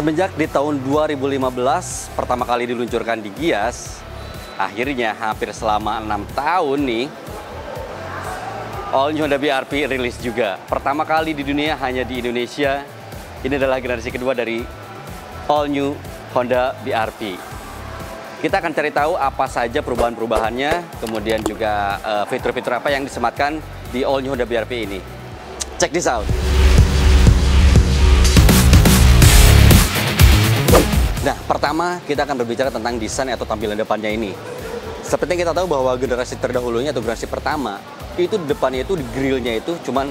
Semenjak di tahun 2015 pertama kali diluncurkan di Gias, akhirnya hampir selama 6 tahun nih, All New Honda BRV rilis juga. Pertama kali di dunia, hanya di Indonesia. Ini adalah generasi kedua dari All New Honda BRV. Kita akan cari tahu apa saja perubahan-perubahannya, kemudian juga fitur-fitur apa yang disematkan di All New Honda BRV ini. Check this out. Nah, pertama kita akan berbicara tentang desain atau tampilan depannya ini. Seperti yang kita tahu bahwa generasi terdahulunya atau generasi pertama, itu depannya itu, di grillnya itu cuman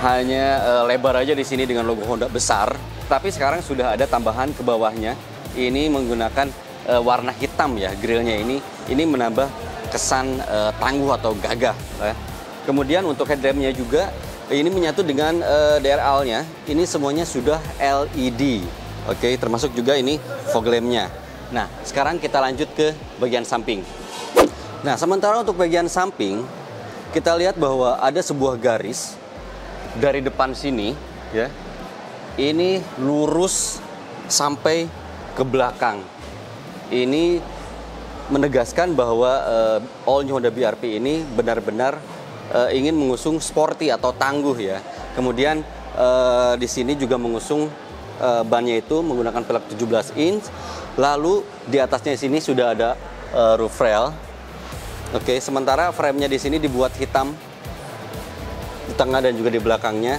hanya lebar aja di sini dengan logo Honda besar. Tapi sekarang sudah ada tambahan ke bawahnya. Ini menggunakan warna hitam ya, grillnya ini. Ini menambah kesan tangguh atau gagah. Kemudian untuk headlampnya juga, ini menyatu dengan DRL-nya. Ini semuanya sudah LED. Oke, termasuk juga ini fog lamp-nya. Nah, sekarang kita lanjut ke bagian samping. Nah, sementara untuk bagian samping, kita lihat bahwa ada sebuah garis dari depan sini, ya. Ini lurus sampai ke belakang. Ini menegaskan bahwa All New Honda BRV ini benar-benar ingin mengusung sporty atau tangguh ya. Kemudian di sini juga mengusung bannya itu menggunakan velg 17 inch. Lalu di atasnya sini sudah ada roof rail. Oke, sementara frame-nya di sini dibuat hitam di tengah dan juga di belakangnya.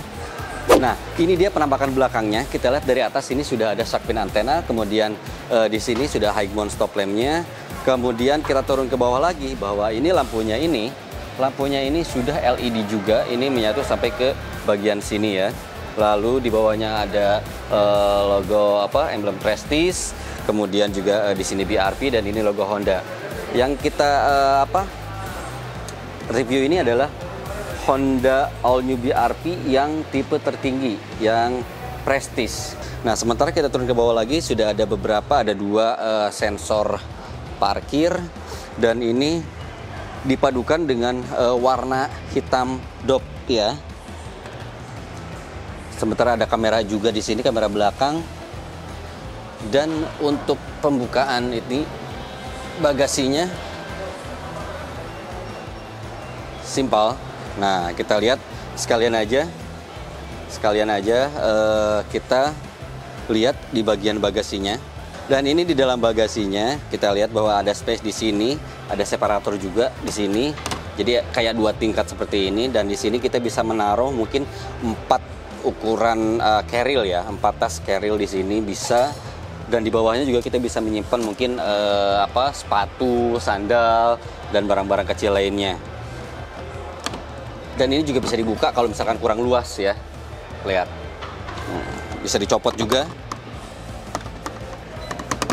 Nah, ini dia penampakan belakangnya. Kita lihat dari atas ini sudah ada shark fin antena, kemudian di sini sudah high mount stop lamp-nya. Kemudian kita turun ke bawah lagi bahwa ini lampunya ini sudah LED juga. Ini menyatu sampai ke bagian sini ya. Lalu di bawahnya ada logo emblem Prestige, kemudian juga di sini BRV dan ini logo Honda. Yang kita review ini adalah Honda All New BRV yang tipe tertinggi, yang Prestige. Nah, sementara kita turun ke bawah lagi sudah ada beberapa, ada 2 sensor parkir dan ini dipadukan dengan warna hitam dop ya. Sementara ada kamera juga di sini, kamera belakang. Dan untuk pembukaan ini bagasinya simpel. Nah, kita lihat sekalian aja kita lihat di bagian bagasinya. Dan ini di dalam bagasinya kita lihat bahwa ada space di sini, ada separator juga di sini. Jadi kayak 2 tingkat seperti ini, dan di sini kita bisa menaruh mungkin 4 ukuran carrier ya, 4 tas carrier di sini bisa. Dan di bawahnya juga kita bisa menyimpan mungkin sepatu, sandal dan barang-barang kecil lainnya. Dan ini juga bisa dibuka kalau misalkan kurang luas ya. Lihat. Bisa dicopot juga.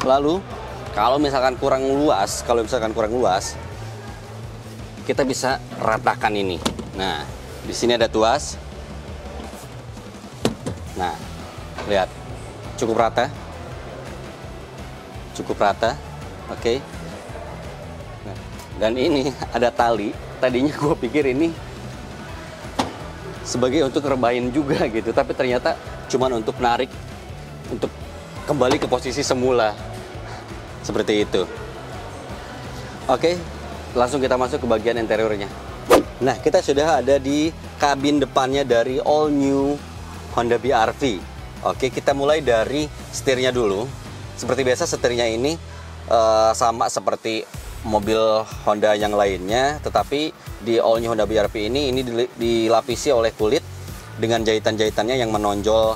Lalu kalau misalkan kurang luas, kita bisa ratakan ini. Nah, di sini ada tuas. Nah, lihat, cukup rata, oke. Nah, dan ini ada tali. Tadinya gue pikir ini sebagai untuk rebahin juga gitu, tapi ternyata cuman untuk narik, untuk kembali ke posisi semula, seperti itu. Oke, langsung kita masuk ke bagian interiornya. Nah, kita sudah ada di kabin depannya dari All New Honda BRV. Oke, kita mulai dari setirnya dulu. Seperti biasa, setirnya ini sama seperti mobil Honda yang lainnya, tetapi di All New Honda BRV ini dilapisi oleh kulit dengan jahitan-jahitannya yang menonjol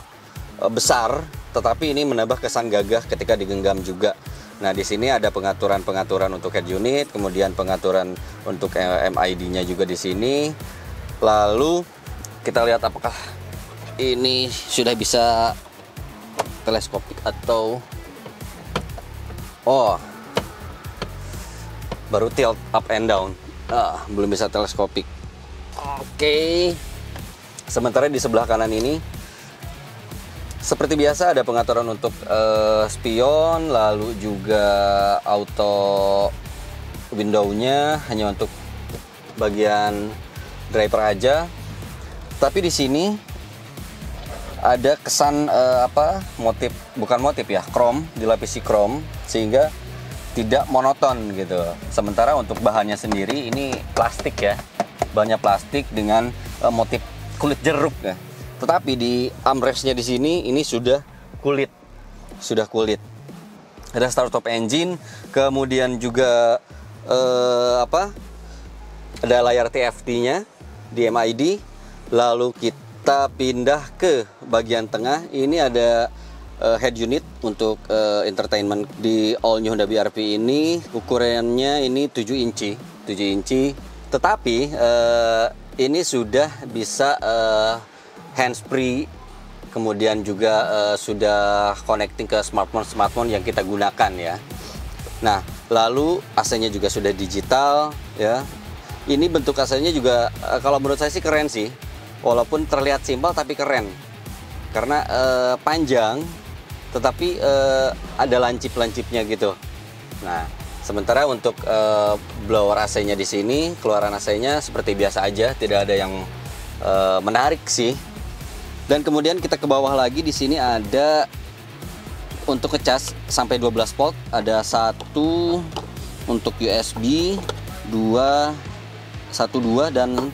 besar, tetapi ini menambah kesan gagah ketika digenggam juga. Nah, di sini ada pengaturan-pengaturan untuk head unit, kemudian pengaturan untuk MID-nya juga di sini. Lalu kita lihat apakah ini sudah bisa teleskopik atau baru tilt up and down. Belum bisa teleskopik. Oke. Sementara di sebelah kanan ini seperti biasa ada pengaturan untuk spion, lalu juga auto window-nya hanya untuk bagian driver aja. Tapi di sini ada kesan motif, bukan motif ya, chrome, dilapisi chrome sehingga tidak monoton gitu. Sementara untuk bahannya sendiri ini plastik ya, bahannya plastik dengan motif kulit jeruk ya. Tetapi di armrestnya di sini ini sudah kulit. Ada start stop engine, kemudian juga ada layar TFT-nya di MID. Lalu kita pindah ke bagian tengah. Ini ada head unit untuk entertainment di all new Honda BR-V ini. Ukurannya ini 7 inci. Tetapi ini sudah bisa hands-free, kemudian juga sudah connecting ke smartphone yang kita gunakan ya. Nah, lalu AC-nya juga sudah digital ya. Ini bentuk AC-nya juga kalau menurut saya sih keren sih. Walaupun terlihat simpel tapi keren. Karena panjang tetapi ada lancip-lancipnya gitu. Nah, sementara untuk blower AC-nya di sini, keluaran AC-nya seperti biasa aja, tidak ada yang menarik sih. Dan kemudian kita ke bawah lagi, di sini ada untuk ngecas sampai 12 volt, ada satu untuk USB, satu dua, dan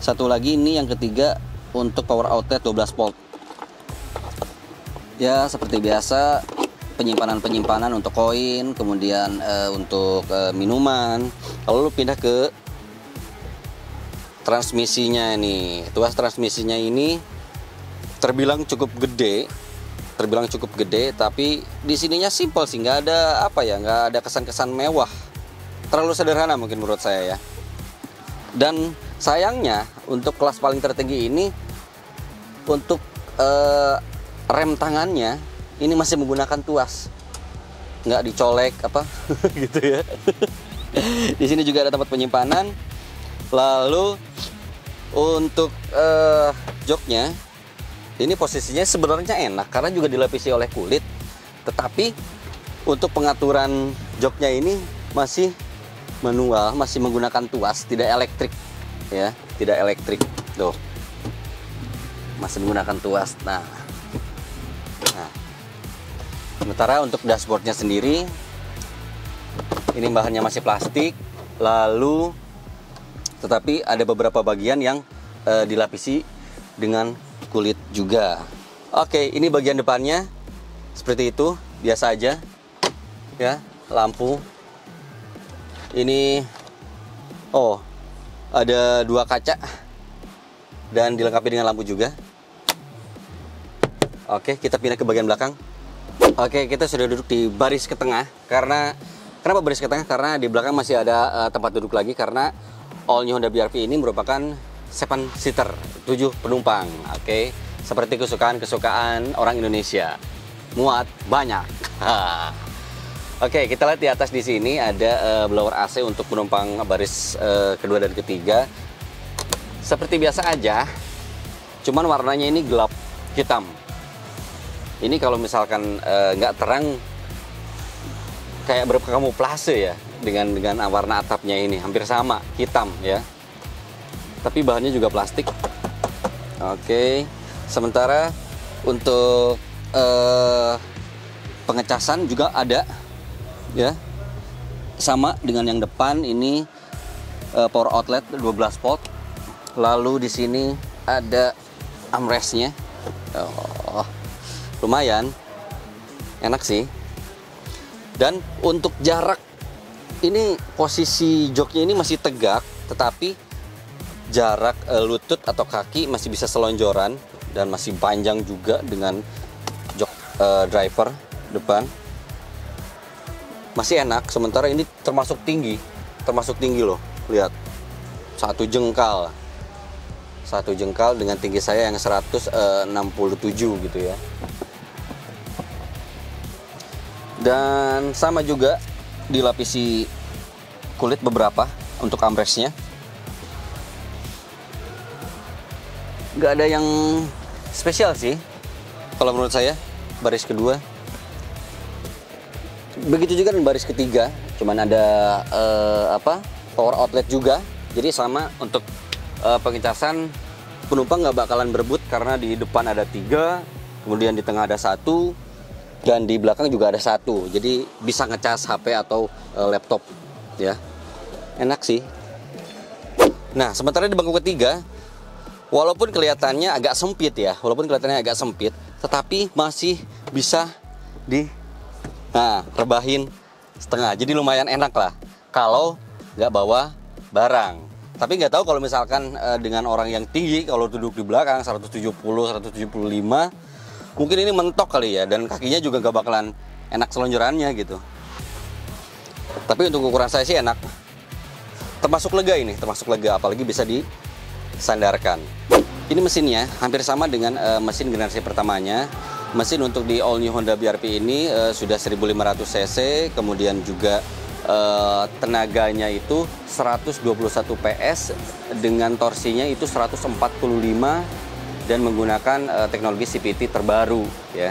satu lagi ini yang ketiga untuk power outlet 12 volt. Ya seperti biasa, penyimpanan untuk koin, kemudian untuk minuman. Lalu pindah ke transmisinya nih. Tuas transmisinya ini terbilang cukup gede, tapi di sininya simple sih, nggak ada nggak ada kesan-kesan mewah, terlalu sederhana mungkin menurut saya ya. Dan sayangnya untuk kelas paling tertinggi ini, untuk rem tangannya ini masih menggunakan tuas, nggak dicolek gitu ya. Di sini juga ada tempat penyimpanan. Lalu untuk joknya ini posisinya sebenarnya enak karena juga dilapisi oleh kulit, tetapi untuk pengaturan joknya ini masih manual, masih menggunakan tuas, tidak elektrik ya, tidak elektrik. Tuh, masih menggunakan tuas. Nah, sementara untuk dashboardnya sendiri ini bahannya masih plastik, lalu tetapi ada beberapa bagian yang dilapisi dengan kulit juga. Oke, ini bagian depannya seperti itu, biasa aja ya. Lampu ini ada 2 kaca dan dilengkapi dengan lampu juga. Oke, kita pindah ke bagian belakang. Oke, kita sudah duduk di baris ke tengah. Kenapa baris ke tengah? Karena di belakang masih ada tempat duduk lagi, karena all new Honda BR-V ini merupakan 7 seater, 7 penumpang. Oke, seperti kesukaan orang Indonesia, muat banyak. Oke, kita lihat di atas di sini ada blower AC untuk penumpang baris kedua dan ketiga. Seperti biasa aja, cuman warnanya ini gelap hitam. Ini kalau misalkan nggak terang, kayak berkamuflase ya dengan warna atapnya ini, hampir sama, hitam ya. Tapi bahannya juga plastik. Oke, sementara untuk pengecasan juga ada ya, sama dengan yang depan. Ini power outlet 12 volt. Lalu di sini ada armrestnya. Lumayan enak sih. Dan untuk jarak, ini posisi joknya ini masih tegak, tetapi jarak lutut atau kaki masih bisa selonjoran dan masih panjang juga dengan jok driver depan. Masih enak. Sementara ini termasuk tinggi loh. Lihat, 1 jengkal dengan tinggi saya yang 167 gitu ya. Dan sama juga dilapisi kulit beberapa untuk armrestnya. Nggak ada yang spesial sih kalau menurut saya baris kedua. Begitu juga dengan baris ketiga, cuman ada power outlet juga. Jadi sama untuk pengecasan penumpang nggak bakalan berebut karena di depan ada 3, kemudian di tengah ada 1, dan di belakang juga ada 1. Jadi bisa ngecas HP atau laptop ya. Enak sih. Nah, sementara di bangku ketiga, walaupun kelihatannya agak sempit ya, tetapi masih bisa rebahin setengah. Jadi lumayan enak lah kalau nggak bawa barang. Tapi nggak tahu kalau misalkan dengan orang yang tinggi, kalau duduk di belakang 170, 175, mungkin ini mentok kali ya, dan kakinya juga nggak bakalan enak selonjorannya gitu. Tapi untuk ukuran saya sih enak. Termasuk lega, apalagi bisa disandarkan. Ini mesinnya hampir sama dengan mesin generasi pertamanya. Mesin untuk di all new Honda BRV ini sudah 1500 cc, kemudian juga tenaganya itu 121 PS dengan torsinya itu 145 dan menggunakan teknologi CVT terbaru ya.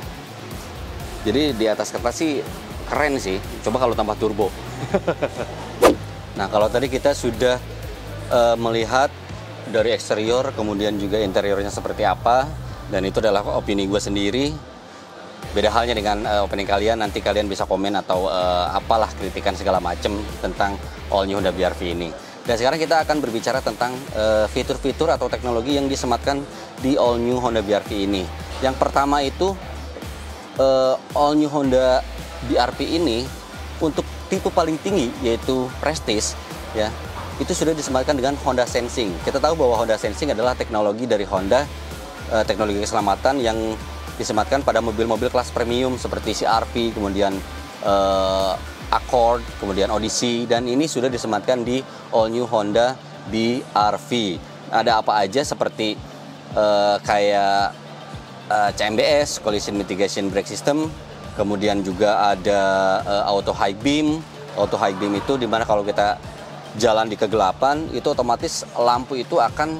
Jadi di atas kertas sih keren sih. Coba kalau tambah turbo. Nah, kalau tadi kita sudah melihat dari eksterior, kemudian juga interiornya seperti apa, dan itu adalah opini gue sendiri. Beda halnya dengan opini kalian, nanti kalian bisa komen atau apalah kritikan segala macam tentang all new Honda BRV ini. Dan sekarang kita akan berbicara tentang fitur-fitur atau teknologi yang disematkan di all new Honda BRV ini. Yang pertama itu all new Honda BRV ini untuk tipe paling tinggi yaitu Prestige ya, itu sudah disematkan dengan Honda Sensing. Kita tahu bahwa Honda Sensing adalah teknologi dari Honda, teknologi keselamatan yang disematkan pada mobil-mobil kelas premium seperti CR-V, kemudian Accord, kemudian Odyssey, dan ini sudah disematkan di all new Honda BRV. Ada apa aja seperti kayak CMBS, Collision Mitigation Brake System, kemudian juga ada Auto High Beam. Auto High Beam itu dimana kalau kita jalan di kegelapan, itu otomatis lampu itu akan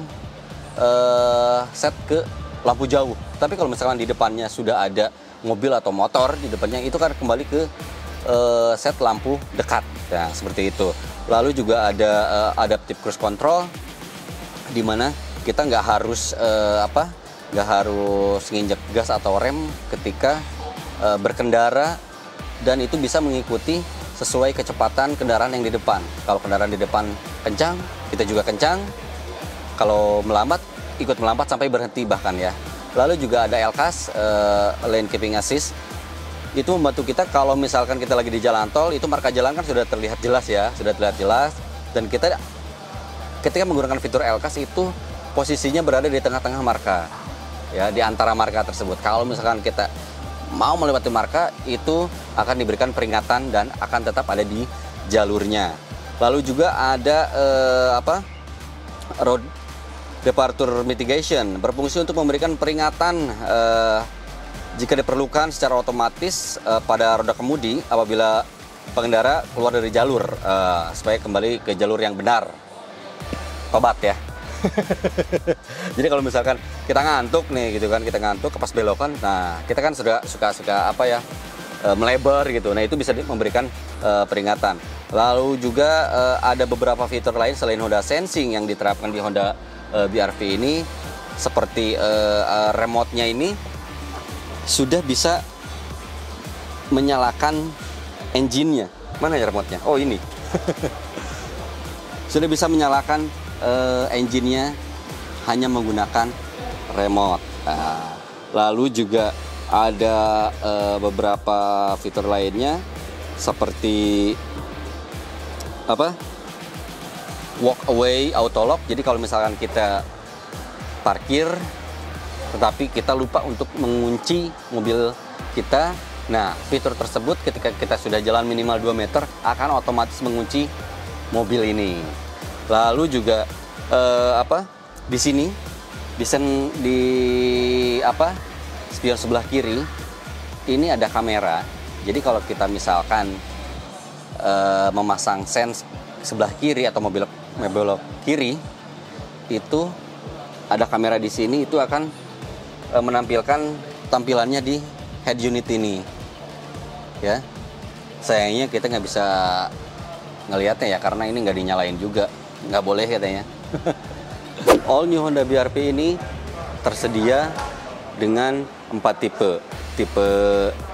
set ke lampu jauh. Tapi kalau misalkan di depannya sudah ada mobil atau motor di depannya, itu kan kembali ke set lampu dekat. Nah, seperti itu. Lalu juga ada adaptive cruise control, di mana kita nggak harus nginjek gas atau rem ketika berkendara, dan itu bisa mengikuti sesuai kecepatan kendaraan yang di depan. Kalau kendaraan di depan kencang, kita juga kencang. Kalau melambat, ikut melambat sampai berhenti bahkan ya. Lalu juga ada LCAS, Lane Keeping Assist. Itu membantu kita kalau misalkan kita lagi di jalan tol, itu marka jalan kan sudah terlihat jelas ya, dan kita ketika menggunakan fitur LCAS itu posisinya berada di tengah-tengah marka ya, di antara marka tersebut. Kalau misalkan kita mau melewati marka, itu akan diberikan peringatan dan akan tetap ada di jalurnya. Lalu juga ada road departure mitigation, berfungsi untuk memberikan peringatan jika diperlukan secara otomatis pada roda kemudi apabila pengendara keluar dari jalur, supaya kembali ke jalur yang benar. Tobat ya. Jadi kalau misalkan kita ngantuk nih gitu kan, kita ngantuk ke pas belokan, nah kita kan suka melebar gitu. Nah, itu bisa memberikan peringatan. Lalu juga ada beberapa fitur lain selain Honda Sensing yang diterapkan di Honda BRV ini, seperti remote-nya ini sudah bisa menyalakan engine-nya. Mana ya remote-nya? Oh, ini. Sudah bisa menyalakan engine-nya hanya menggunakan remote. Nah, lalu juga ada beberapa fitur lainnya seperti walk away auto lock. Jadi kalau misalkan kita parkir tetapi kita lupa untuk mengunci mobil kita, nah fitur tersebut ketika kita sudah jalan minimal 2 meter akan otomatis mengunci mobil ini. Lalu juga di sini di spion sebelah kiri ini ada kamera. Jadi kalau kita misalkan memasang sense sebelah kiri atau mobil kiri, itu ada kamera di sini, itu akan menampilkan tampilannya di head unit ini ya. Sayangnya kita nggak bisa ngelihatnya ya, karena ini nggak dinyalain juga, nggak boleh katanya. all new Honda BRV ini tersedia dengan 4 tipe. Tipe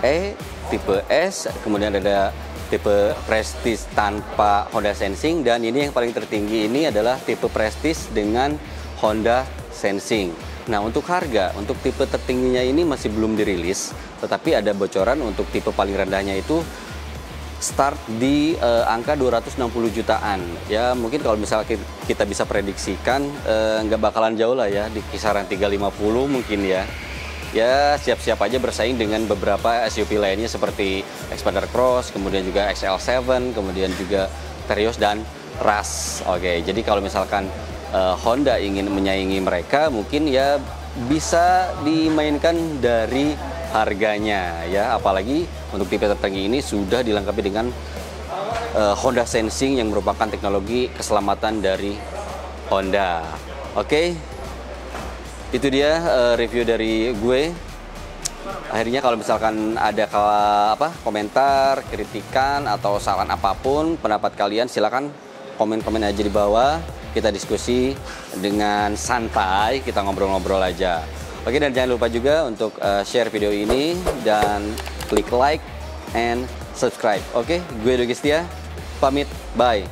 E, tipe S, kemudian ada tipe Prestige tanpa Honda Sensing, dan ini yang paling tertinggi ini adalah tipe Prestige dengan Honda Sensing. Nah, untuk harga, untuk tipe tertingginya ini masih belum dirilis, tetapi ada bocoran untuk tipe paling rendahnya itu start di angka 260 jutaan. Ya, mungkin kalau misalnya kita bisa prediksikan nggak bakalan jauh lah ya, di kisaran 350 mungkin ya. Ya, siap-siap aja bersaing dengan beberapa SUV lainnya seperti Xpander Cross, kemudian juga XL7, kemudian juga Terios dan Rush. Oke, jadi kalau misalkan Honda ingin menyaingi mereka, mungkin ya bisa dimainkan dari harganya ya, apalagi untuk tipe tertinggi ini sudah dilengkapi dengan Honda Sensing yang merupakan teknologi keselamatan dari Honda. Oke, itu dia review dari gue. Akhirnya kalau misalkan ada komentar, kritikan atau saran apapun, pendapat kalian silakan komen-komen aja di bawah. Kita diskusi dengan santai, kita ngobrol-ngobrol aja. Oke, dan jangan lupa juga untuk share video ini dan klik like and subscribe. Oke, gue Dogi Setia, pamit, bye.